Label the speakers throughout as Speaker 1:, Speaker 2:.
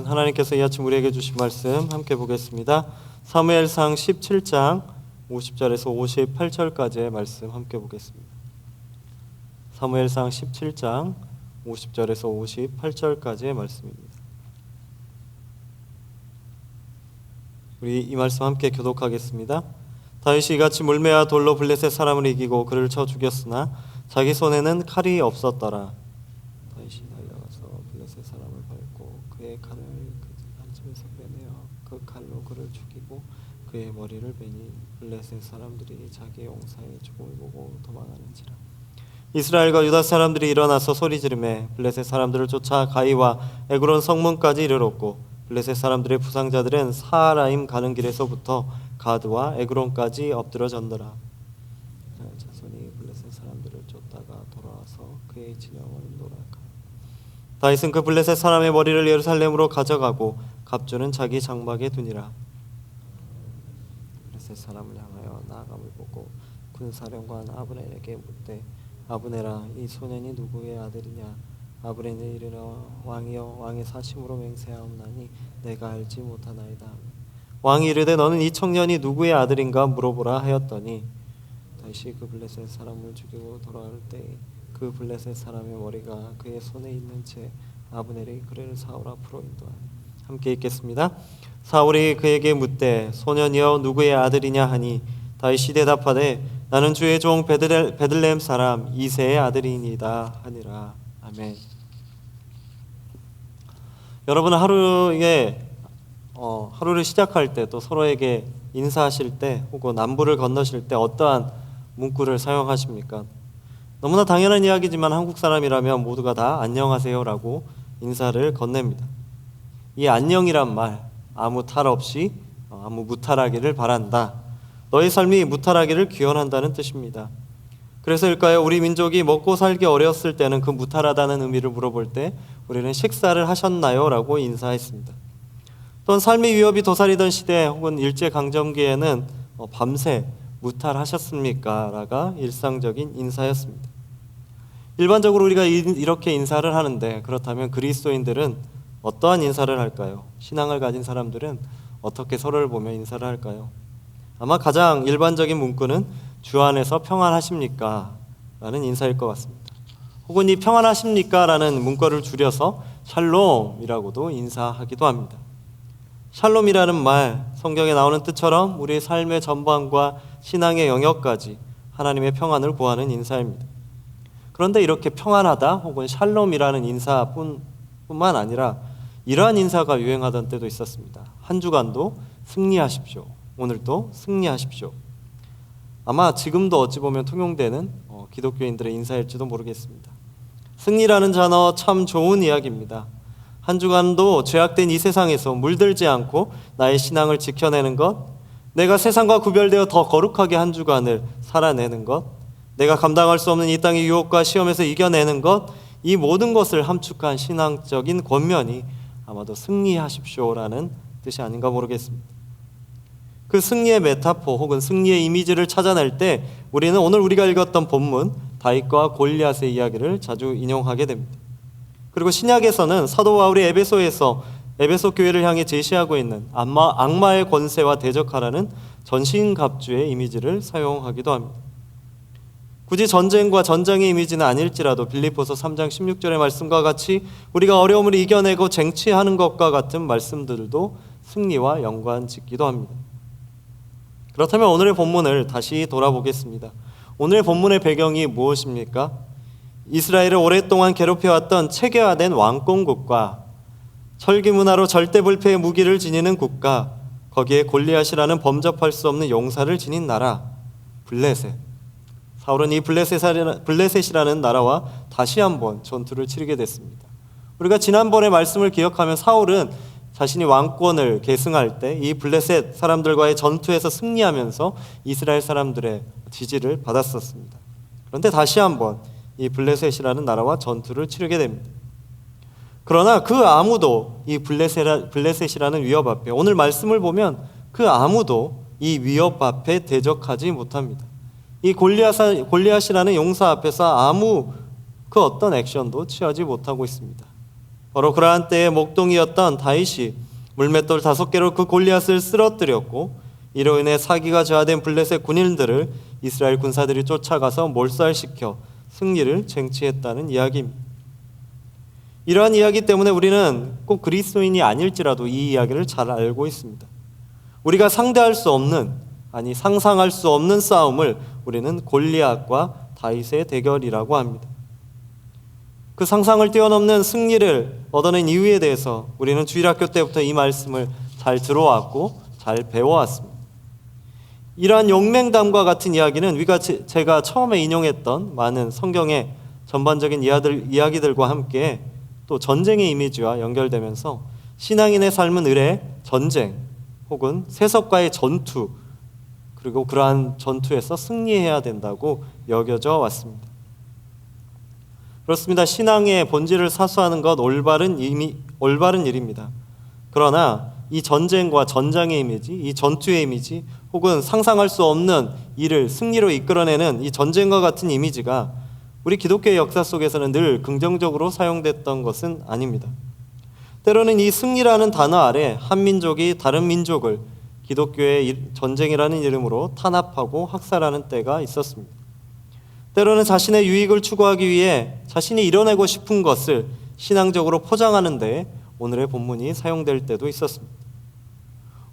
Speaker 1: 아멘. 하나님께서 이 아침 우리에게 주신 말씀 함께 보겠습니다. 사무엘상 17장 50절에서 58절까지의 말씀 함께 보겠습니다. 사무엘상 17장 50절에서 58절까지의 말씀입니다. 우리 이 말씀 함께 교독하겠습니다. 다윗이 이같이 물매와 돌로 블레셋 사람을 이기고 그를 쳐 죽였으나 자기 손에는 칼이 없었더라. 다윗이 달려가서 블레셋 사람을 밟고 그의 칼을 그 한집에서 빼내어 그 칼로 그를 죽이고 그의 머리를 베니 블레셋 사람들이 자기의 용사의 죽음을 보고 도망하는지라. 이스라엘과 유다 사람들이 일어나서 소리 지르매 블레셋 사람들을 쫓아 가이와 에그론 성문까지 이르렀고 블레셋 사람들의 부상자들은 사하라임 가는 길에서부터 가드와 에그론까지 엎드려 졌더라. 자손이 블레셋 사람들을 쫓다가 돌아와서 그의 진영을 노략하여 다윗은 그 블레셋 사람의 머리를 예루살렘으로 가져가고 갑주는 자기 장막에 두니라. 블레셋 사람을 향하여 나아감을 보고 군사령관 아브넬에게 묻되 아브넬아, 이 소년이 누구의 아들이냐? 아브넬이 이르러 왕이여, 왕의 사심으로 맹세하옵나니 내가 알지 못하나이다. 왕이 이르되 너는 이 청년이 누구의 아들인가 물어보라 하였더니 다윗이 그 블레셋 사람을 죽이고 돌아올 때 그 블레셋 사람의 머리가 그의 손에 있는 채 아브넬이 그를 사울 앞으로 인도하니. 함께 읽겠습니다. 사울이 그에게 묻되 소년이여 누구의 아들이냐 하니 다윗이 대답하되 나는 주의 종 베들레헴 사람 이새의 아들이니이다 하니라. 아멘. 여러분은 하루를 시작할 때 또 서로에게 인사하실 때 혹은 안부를 건너실 때 어떠한 문구를 사용하십니까? 너무나 당연한 이야기지만 한국 사람이라면 모두가 다 안녕하세요라고 인사를 건넵니다. 이 안녕이란 말, 아무 탈 없이 아무 무탈하기를 바란다. 너의 삶이 무탈하기를 기원한다는 뜻입니다. 그래서일까요? 우리 민족이 먹고 살기 어려웠을 때는 그 무탈하다는 의미를 물어볼 때 우리는 식사를 하셨나요? 라고 인사했습니다. 또한 삶의 위협이 도사리던 시대 혹은 일제강점기에는 밤새 무탈하셨습니까? 라가 일상적인 인사였습니다. 일반적으로 우리가 이렇게 인사를 하는데 그렇다면 그리스도인들은 어떠한 인사를 할까요? 신앙을 가진 사람들은 어떻게 서로를 보며 인사를 할까요? 아마 가장 일반적인 문구는 주 안에서 평안하십니까? 라는 인사일 것 같습니다. 혹은 이 평안하십니까? 라는 문구를 줄여서 샬롬이라고도 인사하기도 합니다. 샬롬이라는 말, 성경에 나오는 뜻처럼 우리의 삶의 전반과 신앙의 영역까지 하나님의 평안을 구하는 인사입니다. 그런데 이렇게 평안하다 혹은 샬롬이라는 인사뿐만 아니라 이러한 인사가 유행하던 때도 있었습니다. 한 주간도 승리하십시오. 오늘도 승리하십시오. 아마 지금도 어찌 보면 통용되는 기독교인들의 인사일지도 모르겠습니다. 승리라는 단어 참 좋은 이야기입니다. 한 주간도 죄악된 이 세상에서 물들지 않고 나의 신앙을 지켜내는 것, 내가 세상과 구별되어 더 거룩하게 한 주간을 살아내는 것, 내가 감당할 수 없는 이 땅의 유혹과 시험에서 이겨내는 것, 이 모든 것을 함축한 신앙적인 권면이 아마도 승리하십시오라는 뜻이 아닌가 모르겠습니다. 그 승리의 메타포 혹은 승리의 이미지를 찾아낼 때 우리는 오늘 우리가 읽었던 본문 다윗과 골리앗의 이야기를 자주 인용하게 됩니다. 그리고 신약에서는 사도 바울이 에베소 교회를 향해 제시하고 있는 악마의 권세와 대적하라는 전신갑주의 이미지를 사용하기도 합니다. 굳이 전쟁과 전장의 이미지는 아닐지라도 빌립보서 3장 16절의 말씀과 같이 우리가 어려움을 이겨내고 쟁취하는 것과 같은 말씀들도 승리와 연관짓기도 합니다. 그렇다면 오늘의 본문을 다시 돌아보겠습니다. 오늘의 본문의 배경이 무엇입니까? 이스라엘을 오랫동안 괴롭혀왔던 체계화된 왕권국가, 철기문화로 절대불패의 무기를 지니는 국가, 거기에 골리앗이라는 범접할 수 없는 용사를 지닌 나라, 블레셋. 사울은 이 블레셋이라는 나라와 다시 한번 전투를 치르게 됐습니다. 우리가 지난번의 말씀을 기억하면 사울은 자신이 왕권을 계승할 때 이 블레셋 사람들과의 전투에서 승리하면서 이스라엘 사람들의 지지를 받았었습니다. 그런데 다시 한번 이 블레셋이라는 나라와 전투를 치르게 됩니다. 그러나 그 아무도 이 블레셋이라는 위협 앞에, 오늘 말씀을 보면 그 아무도 이 위협 앞에 대적하지 못합니다. 이 골리앗이라는 용사 앞에서 아무 그 어떤 액션도 취하지 못하고 있습니다. 바로 그러한 때의 목동이었던 다윗이 물맷돌 5개로 그 골리앗을 쓰러뜨렸고, 이로 인해 사기가 저하된 블레셋 군인들을 이스라엘 군사들이 쫓아가서 몰살시켜 승리를 쟁취했다는 이야기입니다. 이러한 이야기 때문에 우리는 꼭 그리스도인이 아닐지라도 이 이야기를 잘 알고 있습니다. 우리가 상대할 수 없는, 아니 상상할 수 없는 싸움을 우리는 골리앗과 다윗의 대결이라고 합니다. 그 상상을 뛰어넘는 승리를 얻어낸 이유에 대해서 우리는 주일학교 때부터 이 말씀을 잘 들어왔고 잘 배워왔습니다. 이러한 용맹담과 같은 이야기는 우리가 제가 처음에 인용했던 많은 성경의 전반적인 이야기들과 함께 또 전쟁의 이미지와 연결되면서 신앙인의 삶은 의례 전쟁 혹은 세속과의 전투, 그리고 그러한 전투에서 승리해야 된다고 여겨져 왔습니다. 그렇습니다. 신앙의 본질을 사수하는 것 올바른 일입니다. 그러나 이 전쟁과 전장의 이미지, 이 전투의 이미지, 혹은 상상할 수 없는 일을 승리로 이끌어내는 이 전쟁과 같은 이미지가 우리 기독교의 역사 속에서는 늘 긍정적으로 사용됐던 것은 아닙니다. 때로는 이 승리라는 단어 아래 한 민족이 다른 민족을 기독교의 전쟁이라는 이름으로 탄압하고 학살하는 때가 있었습니다. 때로는 자신의 유익을 추구하기 위해 자신이 이뤄내고 싶은 것을 신앙적으로 포장하는 데 오늘의 본문이 사용될 때도 있었습니다.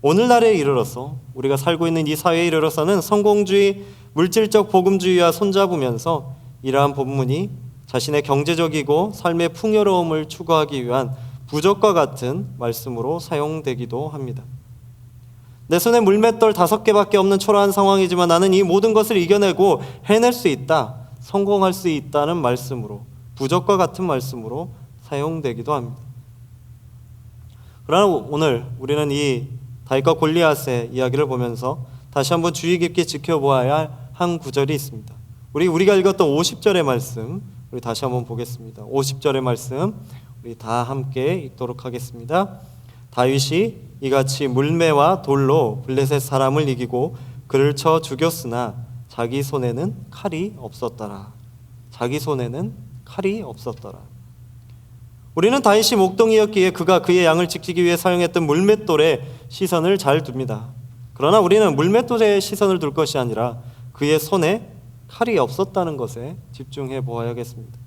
Speaker 1: 오늘날에 이르러서 우리가 살고 있는 이 사회에 이르러서는 성공주의, 물질적 복음주의와 손잡으면서 이러한 본문이 자신의 경제적이고 삶의 풍요로움을 추구하기 위한 부적과 같은 말씀으로 사용되기도 합니다. 내 손에 물맷돌 5개밖에 없는 초라한 상황이지만 나는 이 모든 것을 이겨내고 해낼 수 있다, 성공할 수 있다는 말씀으로, 부적과 같은 말씀으로 사용되기도 합니다. 그러나 오늘 우리는 이 다윗과 골리앗의 이야기를 보면서 다시 한번 주의 깊게 지켜보아야 할 한 구절이 있습니다. 우리가 읽었던 50절의 말씀 우리 다시 한번 보겠습니다. 50절의 말씀 우리 다 함께 읽도록 하겠습니다. 다윗이 이같이 물매와 돌로 블레셋 사람을 이기고 그를 쳐 죽였으나 자기 손에는 칼이 없었더라. 자기 손에는 칼이 없었더라. 우리는 다윗이 목동이었기에 그가 그의 양을 지키기 위해 사용했던 물맷돌에 시선을 잘 둡니다. 그러나 우리는 물맷돌에 시선을 둘 것이 아니라 그의 손에 칼이 없었다는 것에 집중해 보아야겠습니다.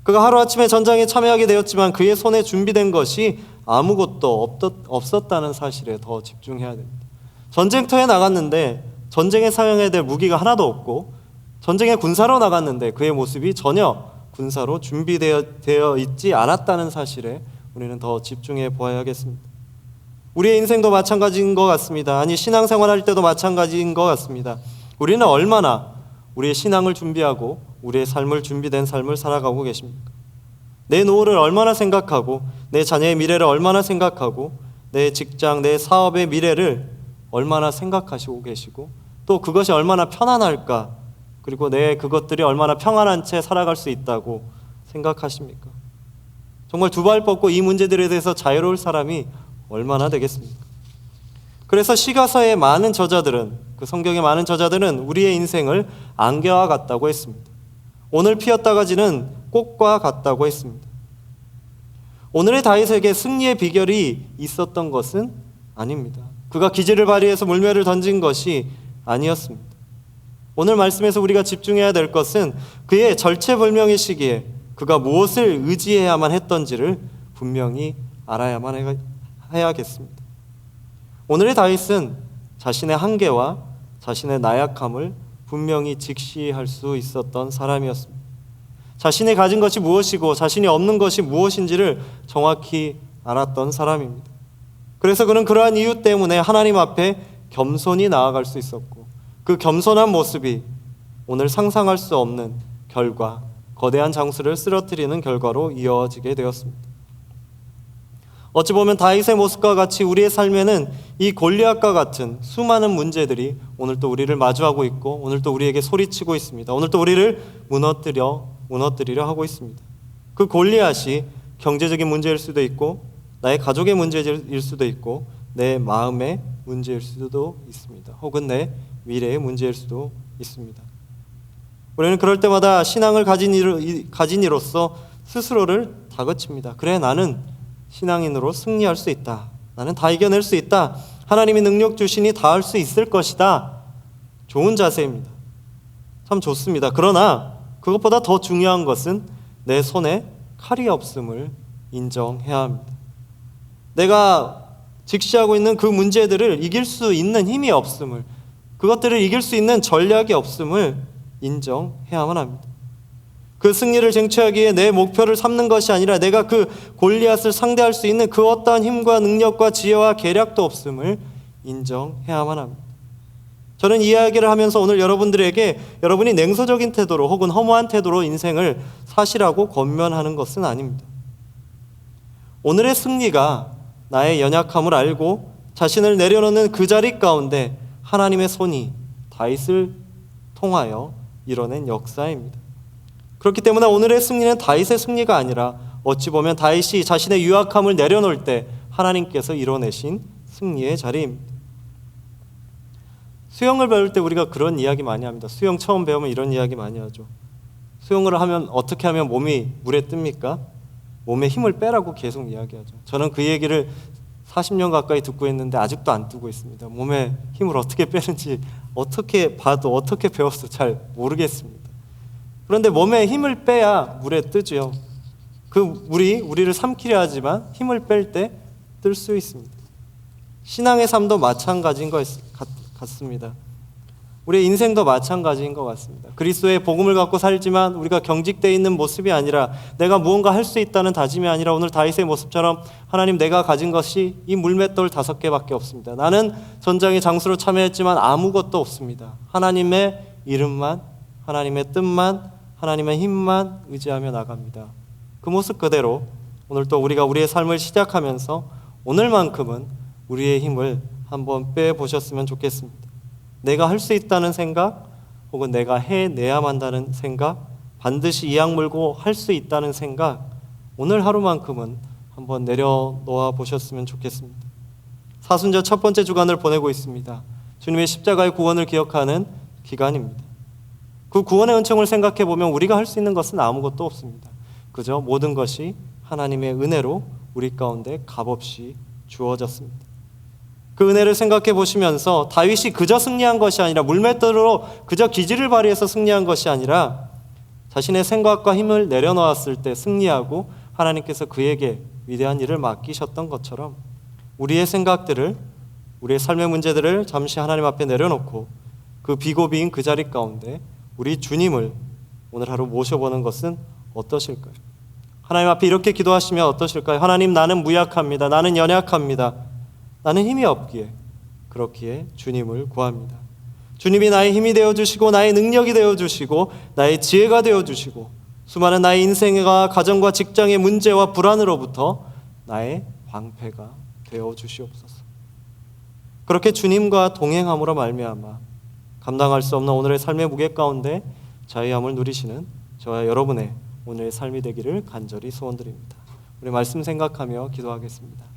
Speaker 1: 그가 하루아침에 전장에 참여하게 되었지만 그의 손에 준비된 것이 아무것도 없었다는 사실에 더 집중해야 됩니다. 전쟁터에 나갔는데 전쟁에 사용해야 될 무기가 하나도 없고, 전쟁에 군사로 나갔는데 그의 모습이 전혀 군사로 준비되어 있지 않았다는 사실에 우리는 더 집중해 보아야겠습니다. 우리의 인생도 마찬가지인 것 같습니다. 아니, 신앙생활할 때도 마찬가지인 것 같습니다. 우리는 얼마나 우리의 신앙을 준비하고 우리의 삶을 준비된 삶을 살아가고 계십니까? 내 노후를 얼마나 생각하고, 내 자녀의 미래를 얼마나 생각하고, 내 직장, 내 사업의 미래를 얼마나 생각하시고 계시고, 또 그것이 얼마나 편안할까, 그리고 내 그것들이 얼마나 평안한 채 살아갈 수 있다고 생각하십니까? 정말 두 발 뻗고 이 문제들에 대해서 자유로울 사람이 얼마나 되겠습니까? 그래서 시가서의 많은 저자들은, 그 성경의 많은 저자들은 우리의 인생을 안개와 같다고 했습니다. 오늘 피었다가 지는 꽃과 같다고 했습니다. 오늘의 다윗에게 승리의 비결이 있었던 것은 아닙니다. 그가 기지를 발휘해서 물매를 던진 것이 아니었습니다. 오늘 말씀에서 우리가 집중해야 될 것은 그의 절체불명의 시기에 그가 무엇을 의지해야만 했던지를 분명히 알아야만 해야겠습니다. 오늘의 다윗은 자신의 한계와 자신의 나약함을 분명히 직시할 수 있었던 사람이었습니다. 자신이 가진 것이 무엇이고 자신이 없는 것이 무엇인지를 정확히 알았던 사람입니다. 그래서 그는 그러한 이유 때문에 하나님 앞에 겸손히 나아갈 수 있었고, 그 겸손한 모습이 오늘 상상할 수 없는 결과, 거대한 장수를 쓰러뜨리는 결과로 이어지게 되었습니다. 어찌 보면 다윗의 모습과 같이 우리의 삶에는 이 골리앗과 같은 수많은 문제들이 오늘 또 우리를 마주하고 있고, 오늘 또 우리에게 소리치고 있습니다. 오늘 또 우리를 무너뜨리려 하고 있습니다. 그 골리앗이 경제적인 문제일 수도 있고, 나의 가족의 문제일 수도 있고, 내 마음의 문제일 수도 있습니다. 혹은 내 미래의 문제일 수도 있습니다. 우리는 그럴 때마다 신앙을 가진 이로서 스스로를 다그칩니다. 그래, 나는 신앙인으로 승리할 수 있다. 나는 다 이겨낼 수 있다. 하나님이 능력 주시니 다 할 수 있을 것이다. 좋은 자세입니다. 참 좋습니다. 그러나 그것보다 더 중요한 것은 내 손에 칼이 없음을 인정해야 합니다. 내가 직시하고 있는 그 문제들을 이길 수 있는 힘이 없음을, 그것들을 이길 수 있는 전략이 없음을 인정해야만 합니다. 그 승리를 쟁취하기 위해 내 목표를 삼는 것이 아니라 내가 그 골리앗을 상대할 수 있는 그 어떠한 힘과 능력과 지혜와 계략도 없음을 인정해야만 합니다. 저는 이 이야기를 하면서 오늘 여러분들에게 여러분이 냉소적인 태도로 혹은 허무한 태도로 인생을 사시라고 권면하는 것은 아닙니다. 오늘의 승리가 나의 연약함을 알고 자신을 내려놓는 그 자리 가운데 하나님의 손이 다윗을 통하여 이뤄낸 역사입니다. 그렇기 때문에 오늘의 승리는 다윗의 승리가 아니라 어찌 보면 다윗이 자신의 유약함을 내려놓을 때 하나님께서 이뤄내신 승리의 자리입니다. 수영을 배울 때 우리가 그런 이야기 많이 합니다. 수영 처음 배우면 이런 이야기 많이 하죠. 수영을 하면 어떻게 하면 몸이 물에 뜹니까? 몸에 힘을 빼라고 계속 이야기하죠. 저는 그 얘기를 40년 가까이 듣고 있는데 아직도 안 뜨고 있습니다. 몸에 힘을 어떻게 빼는지 어떻게 봐도 어떻게 배워서 잘 모르겠습니다. 그런데 몸에 힘을 빼야 물에 뜨죠. 그 물이 우리를 삼키려 하지만 힘을 뺄 때 뜰 수 있습니다. 신앙의 삶도 마찬가지인 것 같습니다. 우리의 인생도 마찬가지인 것 같습니다. 그리스도의 복음을 갖고 살지만 우리가 경직되어 있는 모습이 아니라 내가 무언가 할 수 있다는 다짐이 아니라 오늘 다윗의 모습처럼 하나님, 내가 가진 것이 이 물맷돌 5개밖에 없습니다. 나는 전장의 장수로 참여했지만 아무것도 없습니다. 하나님의 이름만, 하나님의 뜻만, 하나님의 힘만 의지하며 나갑니다. 그 모습 그대로 오늘 또 우리가 우리의 삶을 시작하면서 오늘만큼은 우리의 힘을 한번 빼보셨으면 좋겠습니다. 내가 할 수 있다는 생각 혹은 내가 해내야만 한다는 생각, 반드시 이악 물고 할 수 있다는 생각, 오늘 하루만큼은 한번 내려놓아 보셨으면 좋겠습니다. 사순절 첫 번째 주간을 보내고 있습니다. 주님의 십자가의 구원을 기억하는 기간입니다. 그 구원의 은총을 생각해 보면 우리가 할 수 있는 것은 아무것도 없습니다. 그저 모든 것이 하나님의 은혜로 우리 가운데 값없이 주어졌습니다. 그 은혜를 생각해 보시면서 다윗이 그저 승리한 것이 아니라 물맷돌로 그저 기질을 발휘해서 승리한 것이 아니라 자신의 생각과 힘을 내려놓았을 때 승리하고 하나님께서 그에게 위대한 일을 맡기셨던 것처럼 우리의 생각들을, 우리의 삶의 문제들을 잠시 하나님 앞에 내려놓고 그 비고비인 그 자리 가운데 우리 주님을 오늘 하루 모셔보는 것은 어떠실까요? 하나님 앞에 이렇게 기도하시면 어떠실까요? 하나님, 나는 무약합니다. 나는 연약합니다. 나는 힘이 없기에 그렇기에 주님을 구합니다. 주님이 나의 힘이 되어주시고 나의 능력이 되어주시고 나의 지혜가 되어주시고 수많은 나의 인생과 가정과 직장의 문제와 불안으로부터 나의 방패가 되어주시옵소서. 그렇게 주님과 동행함으로 말미암아 감당할 수 없는 오늘의 삶의 무게 가운데 자유함을 누리시는 저와 여러분의 오늘의 삶이 되기를 간절히 소원드립니다. 우리 말씀 생각하며 기도하겠습니다.